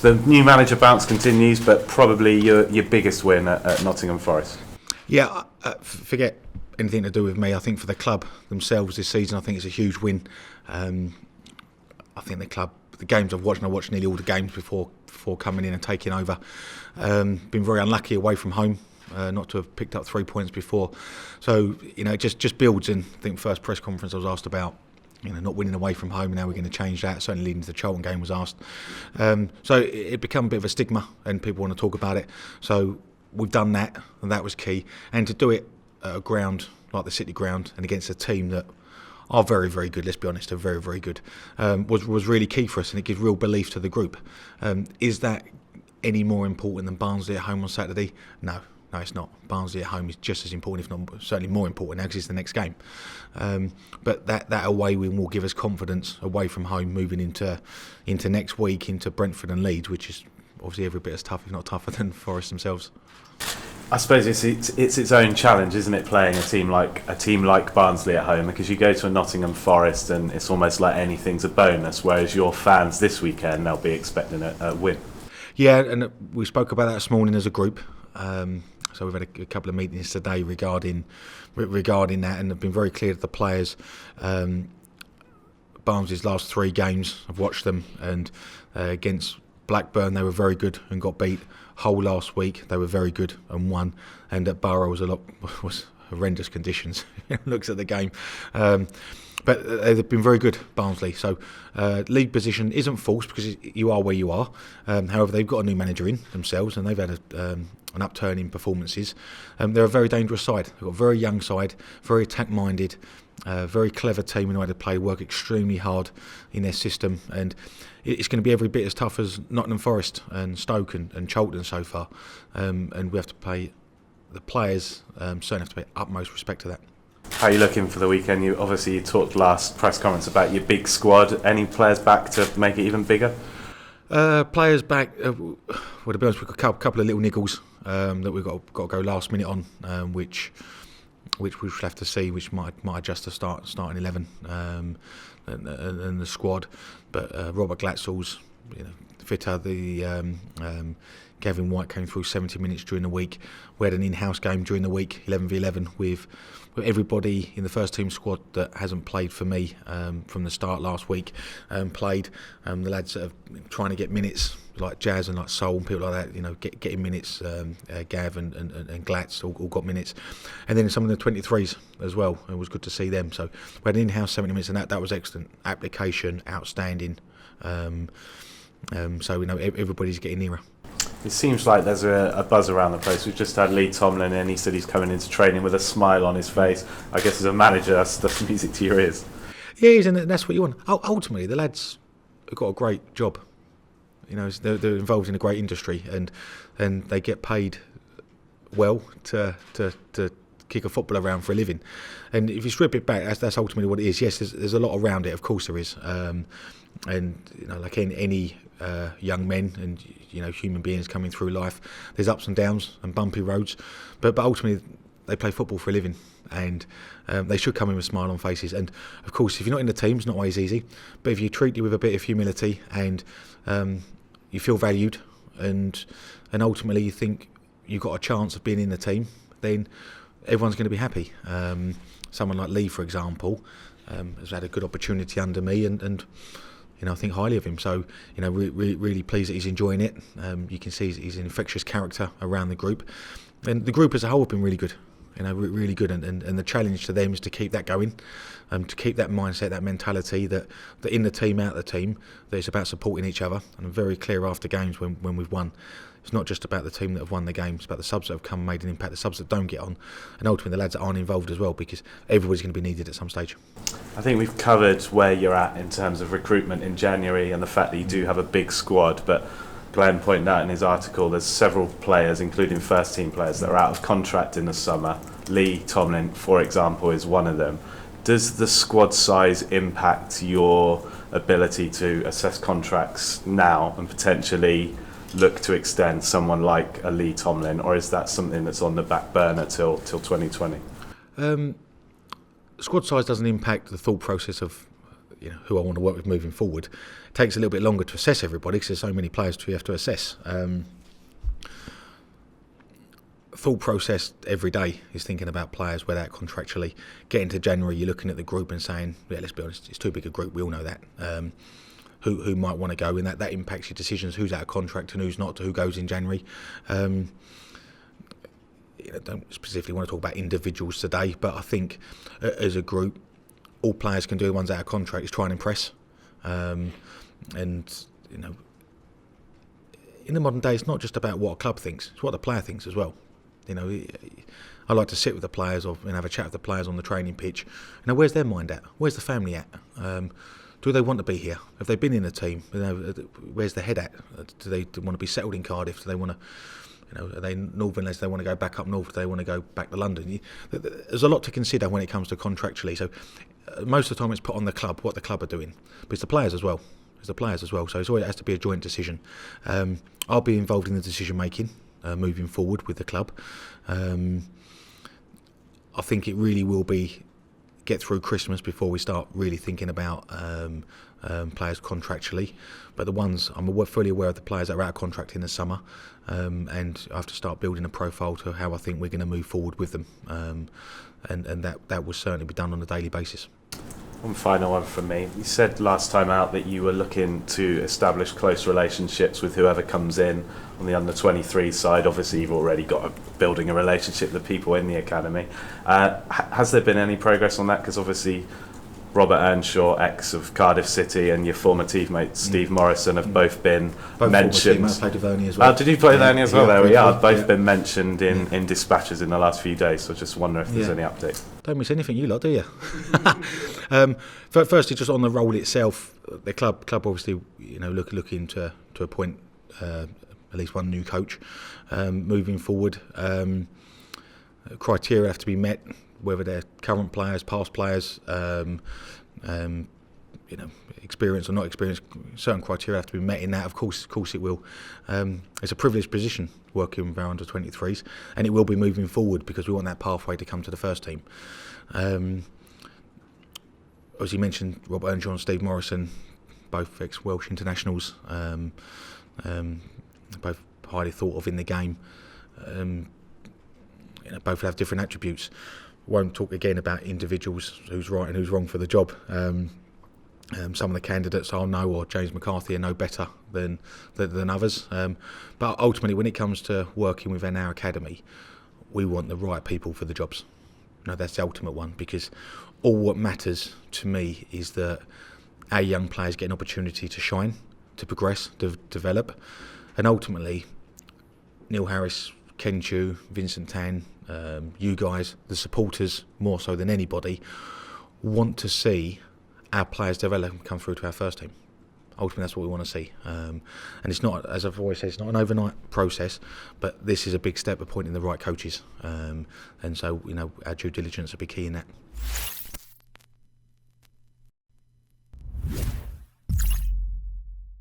The new manager bounce continues, but probably your biggest win at Nottingham Forest. Yeah, forget anything to do with me. I think for the club themselves this season, I think it's a huge win. I think the games I've watched nearly all the games before coming in and taking over. Been very unlucky away from home, not to have picked up 3 points before. So, it just builds in. I think first press conference I was asked about, not winning away from home, and how we're going to change that. Certainly leading to the Charlton game was asked. So it became a bit of a stigma, and people want to talk about it. So we've done that, and that was key. And to do it at a ground like the City ground and against a team that are very, very good, let's be honest, they're very, very good, was really key for us, and it gives real belief to the group. Is that any more important than Barnsley at home on Saturday? No, it's not. Barnsley at home is just as important, if not certainly more important now, because it's the next game. But that away win will give us confidence away from home moving into next week, into Brentford and Leeds, which is obviously every bit as tough, if not tougher, than Forest themselves. I suppose it's its own challenge, isn't it, playing a team like Barnsley at home, because you go to a Nottingham Forest and it's almost like anything's a bonus, whereas your fans this weekend, they'll be expecting a win. Yeah, and we spoke about that this morning as a group. So we've had a couple of meetings today regarding that, and have been very clear to the players. Barnsley's last 3 games, I've watched them, and against Blackburn they were very good and got beat. Hull last week they were very good and won, and at Borough was horrendous conditions. Looks at the game, but they've been very good, Barnsley. So league position isn't false, because you are where you are. However, they've got a new manager in themselves, and they've had an upturn in performances. They're a very dangerous side. They've got a very young side, very attack-minded, very clever team who know how to play, work extremely hard in their system, and it's going to be every bit as tough as Nottingham Forest and Stoke and Charlton so far, and we have to pay the players, certainly have to pay utmost respect to that. How are you looking for the weekend? You talked last press conference about your big squad. Any players back to make it even bigger? Players back. Well, to be honest, we've got a couple of little niggles that we've got to go last minute on, which we shall have to see, which might adjust the starting 11 and the squad. But Robert Glatzel's fitter. Gavin White came through 70 minutes during the week. We had an in-house game during the week, 11v11, with everybody in the first team squad that hasn't played for me from the start last week played. The lads that are trying to get minutes, like Jazz and like Sol and people like that, getting minutes. Gav and Glatz all got minutes, and then some of the 23s as well. It was good to see them. So we had an in-house 70 minutes, and that was excellent. Application outstanding. So everybody's getting nearer. It seems like there's a buzz around the place. We've just had Lee Tomlin, and he said he's coming into training with a smile on his face. I guess as a manager, that's music to your ears. Yeah, and that's what you want. Ultimately, the lads have got a great job. They're involved in a great industry, and they get paid well to kick a football around for a living. And if you strip it back, that's ultimately what it is. Yes, there's a lot around it. Of course there is. And like any young men and human beings coming through life, there's ups and downs and bumpy roads, but ultimately they play football for a living, and they should come in with a smile on faces. And of course, if you're not in the team, it's not always easy, but if you treat it with a bit of humility and you feel valued, and ultimately you think you've got a chance of being in the team, then everyone's going to be happy. Someone like Lee, for example, has had a good opportunity under me, and I think highly of him. So, really pleased that he's enjoying it. You can see he's an infectious character around the group. And the group as a whole have been really good. Really good. And the challenge to them is to keep that going, to keep that mindset, that mentality that in the team, out of the team, that it's about supporting each other. And I'm very clear after games when we've won. It's not just about the team that have won the game, it's about the subs that have come and made an impact, the subs that don't get on, and ultimately the lads that aren't involved as well, because everybody's going to be needed at some stage. I think we've covered where you're at in terms of recruitment in January and the fact that you do have a big squad, but Glenn pointed out in his article there's several players, including first team players, that are out of contract in the summer. Lee Tomlin, for example, is one of them. Does the squad size impact your ability to assess contracts now and potentially look to extend someone like a Lee Tomlin, or is that something that's on the back burner till 2020? Squad size doesn't impact the thought process of who I want to work with moving forward. It takes a little bit longer to assess everybody because there's so many players you have to assess. Thought process every day is thinking about players where they're at contractually. Getting to January, you're looking at the group and saying, yeah, let's be honest, it's too big a group. We all know that. Who might want to go, and that impacts your decisions. Who's out of contract and who's not. Who goes in January. Don't specifically want to talk about individuals today, but I think as a group, all players can do. The ones out of contract is try and impress. And in the modern day, it's not just about what a club thinks; it's what the player thinks as well. I like to sit with the players and have a chat with the players on the training pitch. Where's their mind at? Where's the family at? Do they want to be here? Have they been in the team? Where's the head at? Do they want to be settled in Cardiff? Do they want to, are they Northern lads? Do they want to go back up north? Do they want to go back to London? There's a lot to consider when it comes to contractually. So most of the time it's put on the club, what the club are doing. But it's the players as well. So it has to be a joint decision. I'll be involved in the decision making moving forward with the club. I think it really will be get through Christmas before we start really thinking about players contractually. But the ones, I'm fully aware of the players that are out of contract in the summer, and I have to start building a profile to how I think we're going to move forward with them, and that will certainly be done on a daily basis. One final one from me. You said last time out that you were looking to establish close relationships with whoever comes in on the under-23 side. Obviously, you've already got building a relationship with the people in the academy. Has there been any progress on that? Because obviously, Robert Earnshaw, ex of Cardiff City, and your former teammate Steve Morrison have both been mentioned. I played with Ernie as well. Did you play with Ernie as well? There we are. Both been mentioned in dispatches in the last few days. So I just wonder if there's any update. Don't miss anything, you lot, do you? Firstly, just on the role itself, the club obviously, looking to appoint at least one new coach moving forward. Criteria have to be met, whether they're current players, past players, experience or not experience. Certain criteria have to be met in that. Of course it will. It's a privileged position working with our under-23s, and it will be moving forward because we want that pathway to come to the first team. As you mentioned, Robert Earnshaw and Steve Morrison, both ex-Welsh internationals, both highly thought of in the game. Both have different attributes. Won't talk again about individuals, who's right and who's wrong for the job. Some of the candidates I'll know, or James McCarthy, know better than others. But ultimately, when it comes to working within our academy, we want the right people for the jobs. That's the ultimate one, because all what matters to me is that our young players get an opportunity to shine, to progress, to develop, and ultimately, Neil Harris, Ken Chu, Vincent Tan, you guys, the supporters, more so than anybody, want to see our players develop and come through to our first team. Ultimately, that's what we want to see. And it's not, as I've always said, it's not an overnight process, but this is a big step appointing the right coaches. And so, our due diligence will be key in that.